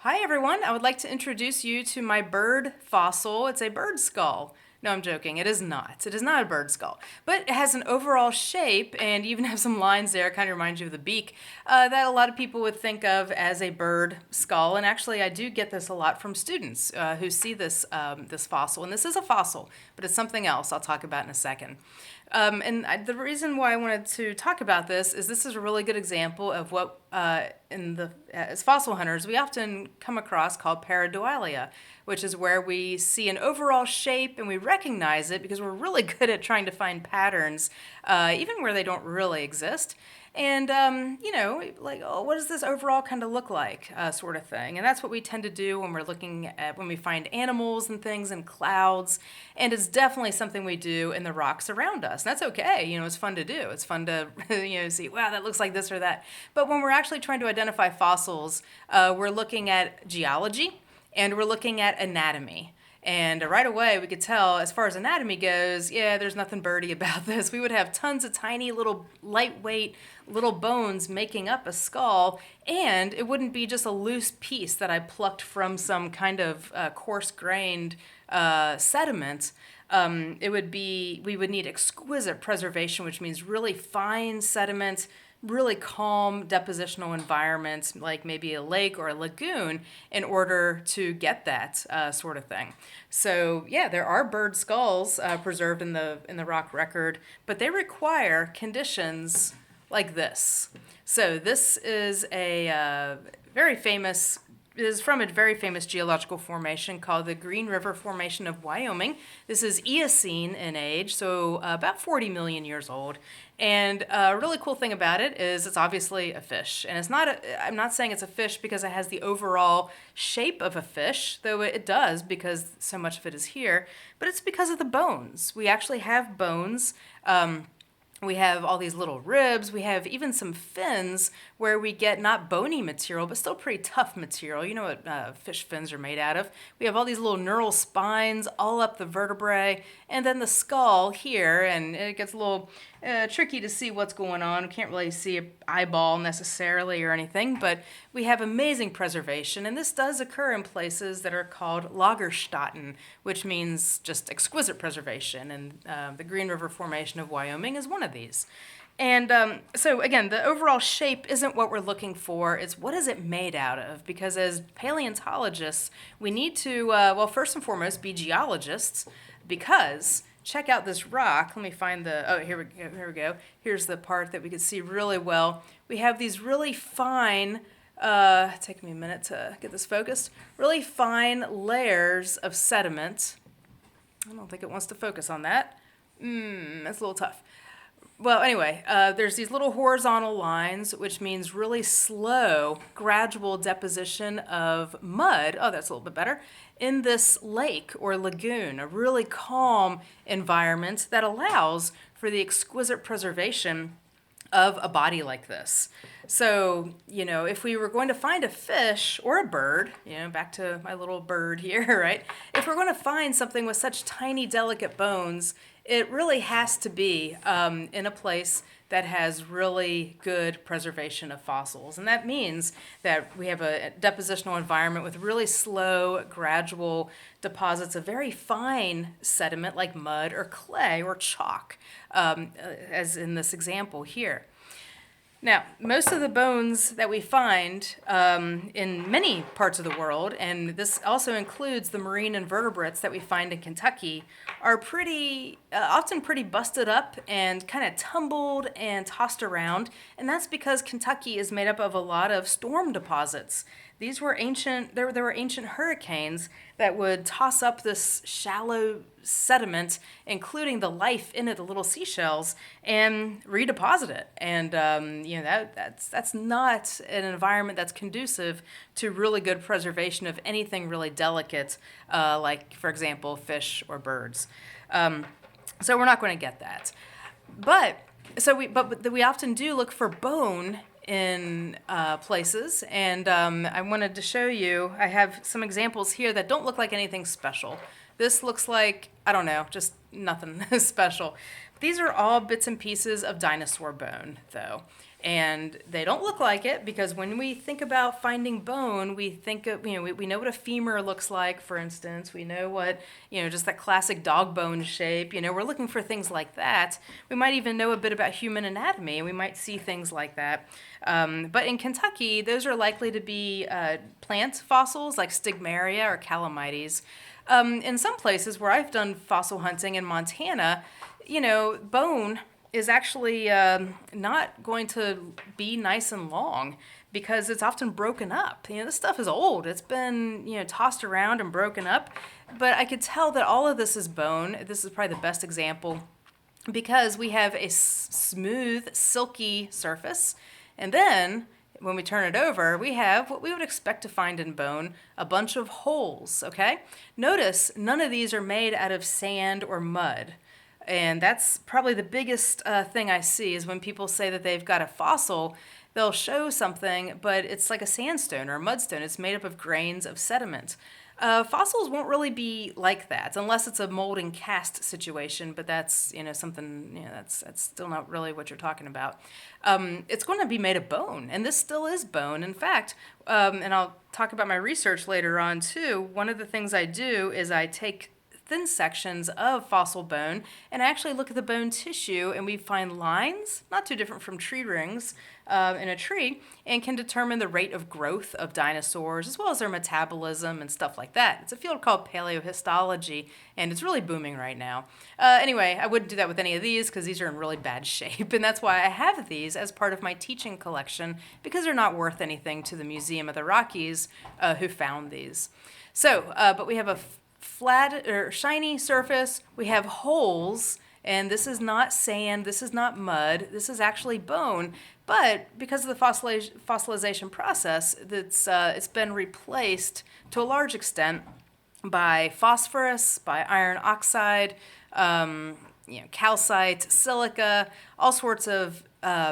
Hi everyone, I would like to introduce you to my bird fossil. It's a bird skull. No, I'm joking, it is not. It is not a bird skull, but it has an overall shape and even have some lines there, kind of reminds you of the beak, that a lot of people would think of as a bird skull. And actually I do get this a lot from students who see this fossil, and this is a fossil, but it's something else I'll talk about in a second. The reason why I wanted to talk about this is a really good example of what, as fossil hunters, we often come across called pareidolia, which is where we see an overall shape and we recognize it because we're really good at trying to find patterns, even where they don't really exist. And, like, oh, what does this overall kind of look like, sort of thing. And that's what we tend to do when we're looking at, when we find animals and things in clouds. And it's definitely something we do in the rocks around us. And that's okay. It's fun to do. It's fun to, see, wow, that looks like this or that. But when we're actually trying to identify fossils, we're looking at geology and we're looking at anatomy. And right away, we could tell, as far as anatomy goes, yeah, there's nothing birdy about this. We would have tons of tiny little lightweight little bones making up a skull, and it wouldn't be just a loose piece that I plucked from some kind of coarse-grained sediment. We would need exquisite preservation, which means really fine sediment, really calm depositional environments, like maybe a lake or a lagoon, in order to get that sort of thing. So yeah, there are bird skulls preserved in the rock record, but they require conditions like this. So this is from a very famous geological formation called the Green River Formation of Wyoming. This is Eocene in age, so about 40 million years old. And a really cool thing about it is it's obviously a fish. And I'm not saying it's a fish because it has the overall shape of a fish, though it does because so much of it is here, but it's because of the bones. We actually have bones. We have all these little ribs. We have even some fins where we get not bony material, but still pretty tough material. You know what fish fins are made out of. We have all these little neural spines all up the vertebrae, and then the skull here, and it gets a little tricky to see what's going on. We can't really see an eyeball necessarily or anything, but we have amazing preservation, and this does occur in places that are called Lagerstätten, which means just exquisite preservation, and the Green River Formation of Wyoming is one of these. And so again, the overall shape isn't what we're looking for, it's what is it made out of? Because as paleontologists, we need to, first and foremost, be geologists, because check out this rock. Let me find here we go. Here's the part that we can see really well. We have these really fine, take me a minute to get this focused, really fine layers of sediment. I don't think it wants to focus on that. That's a little tough. Well, anyway, there's these little horizontal lines, which means really slow, gradual deposition of mud. Oh, that's a little bit better. In this lake or lagoon, a really calm environment that allows for the exquisite preservation of a body like this. So, if we were going to find a fish or a bird, back to my little bird here, right? If we're going to find something with such tiny, delicate bones, it really has to be in a place that has really good preservation of fossils. And that means that we have a depositional environment with really slow, gradual deposits of very fine sediment like mud or clay or chalk, as in this example here. Now, most of the bones that we find in many parts of the world, and this also includes the marine invertebrates that we find in Kentucky, are often pretty busted up and kind of tumbled and tossed around, and that's because Kentucky is made up of a lot of storm deposits. These were there were ancient hurricanes that would toss up this shallow sediment, including the life in it, the little seashells, and redeposit it. And that's not an environment that's conducive to really good preservation of anything really delicate, like, for example, fish or birds. So we're not going to get that. But we often do look for bone in places, and I wanted to show you, I have some examples here that don't look like anything special. This looks like, I don't know, just nothing special. These are all bits and pieces of dinosaur bone, though. And they don't look like it because when we think about finding bone, we think of, we know what a femur looks like, for instance. We know what, just that classic dog bone shape. We're looking for things like that. We might even know a bit about human anatomy, and we might see things like that. But in Kentucky, those are likely to be plant fossils like Stigmaria or Calamites. In some places where I've done fossil hunting in Montana, bone is actually not going to be nice and long because it's often broken up. This stuff is old. It's been, tossed around and broken up. But I could tell that all of this is bone. This is probably the best example because we have a smooth, silky surface. And then when we turn it over, we have what we would expect to find in bone, a bunch of holes, okay? Notice none of these are made out of sand or mud. And that's probably the biggest thing I see is when people say that they've got a fossil, they'll show something, but it's like a sandstone or a mudstone. It's made up of grains of sediment. Fossils won't really be like that unless it's a mold and cast situation, but that's something that's still not really what you're talking about. It's going to be made of bone, and this still is bone. In fact, and I'll talk about my research later on too. One of the things I do is I take thin sections of fossil bone and actually look at the bone tissue, and we find lines, not too different from tree rings in a tree, and can determine the rate of growth of dinosaurs as well as their metabolism and stuff like that. It's a field called paleohistology, and it's really booming right now. Anyway, I wouldn't do that with any of these because these are in really bad shape, and that's why I have these as part of my teaching collection because they're not worth anything to the Museum of the Rockies who found these. So, but we have a flat or shiny surface, we have holes, and this is not sand, this is not mud, this is actually bone. But because of the fossilization process, it's been replaced to a large extent by phosphorus, by iron oxide, calcite, silica, all sorts of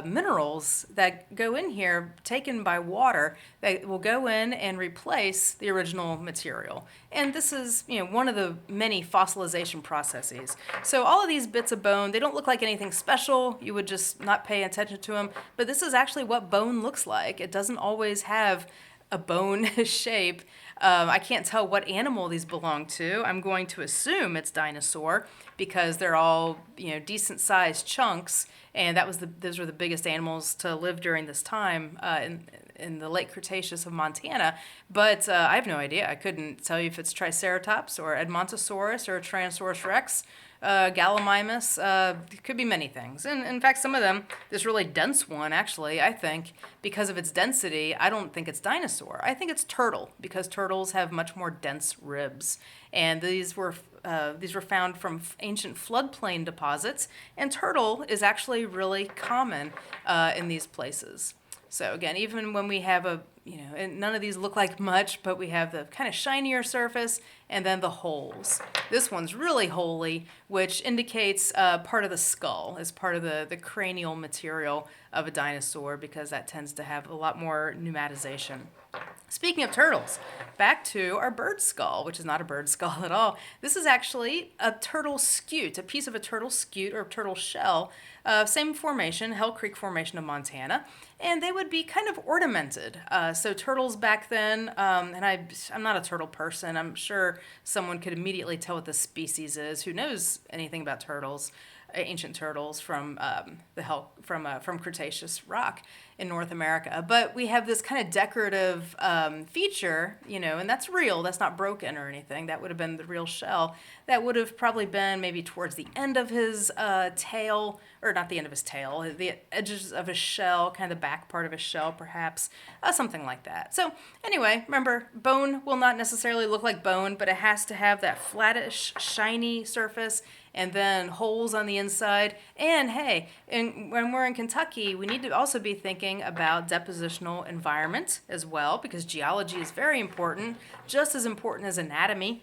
minerals that go in here, taken by water, that will go in and replace the original material. And this is, one of the many fossilization processes. So all of these bits of bone, they don't look like anything special. You would just not pay attention to them. But this is actually what bone looks like. It doesn't always have a bone shape. I can't tell what animal these belong to. I'm going to assume it's dinosaur because they're all, decent sized chunks, and those were the biggest animals to live during this time in the late Cretaceous of Montana. But I have no idea. I couldn't tell you if it's Triceratops or Edmontosaurus or Tyrannosaurus rex. Gallimimus, it could be many things. And in fact, some of them, this really dense one, actually, I think, because of its density, I don't think it's dinosaur. I think it's turtle, because turtles have much more dense ribs. And these were found from ancient floodplain deposits, and turtle is actually really common in these places. So again, even when we have and none of these look like much, but we have the kind of shinier surface and then the holes. This one's really holy, which indicates part of the skull as part of the cranial material of a dinosaur because that tends to have a lot more pneumatization. Speaking of turtles, back to our bird skull, which is not a bird skull at all. This is actually a turtle scute, a piece of a turtle scute or turtle shell, same formation, Hell Creek Formation of Montana, and they would be kind of ornamented. So turtles back then, and I'm not a turtle person. I'm sure someone could immediately tell what the species is. Who knows anything about turtles? Ancient turtles from from Cretaceous rock in North America. But we have this kind of decorative feature, and that's real. That's not broken or anything. That would have been the real shell. That would have probably been maybe towards the end of his tail, or not the end of his tail, the edges of his shell, kind of the back part of his shell, perhaps, something like that. So anyway, remember, bone will not necessarily look like bone, but it has to have that flattish, shiny surface and then holes on the inside. And hey, when we're in Kentucky, we need to also be thinking about depositional environment as well, because geology is very important, just as important as anatomy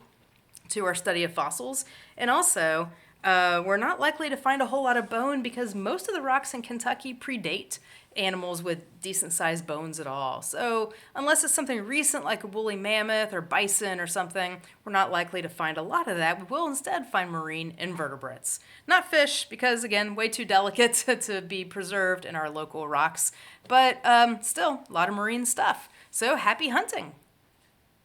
to our study of fossils. And also, We're not likely to find a whole lot of bone because most of the rocks in Kentucky predate animals with decent sized bones at all. So, unless it's something recent like a woolly mammoth or bison or something, we're not likely to find a lot of that. We will instead find marine invertebrates. Not fish, because again, way too delicate to be preserved in our local rocks, but still, a lot of marine stuff. So, happy hunting!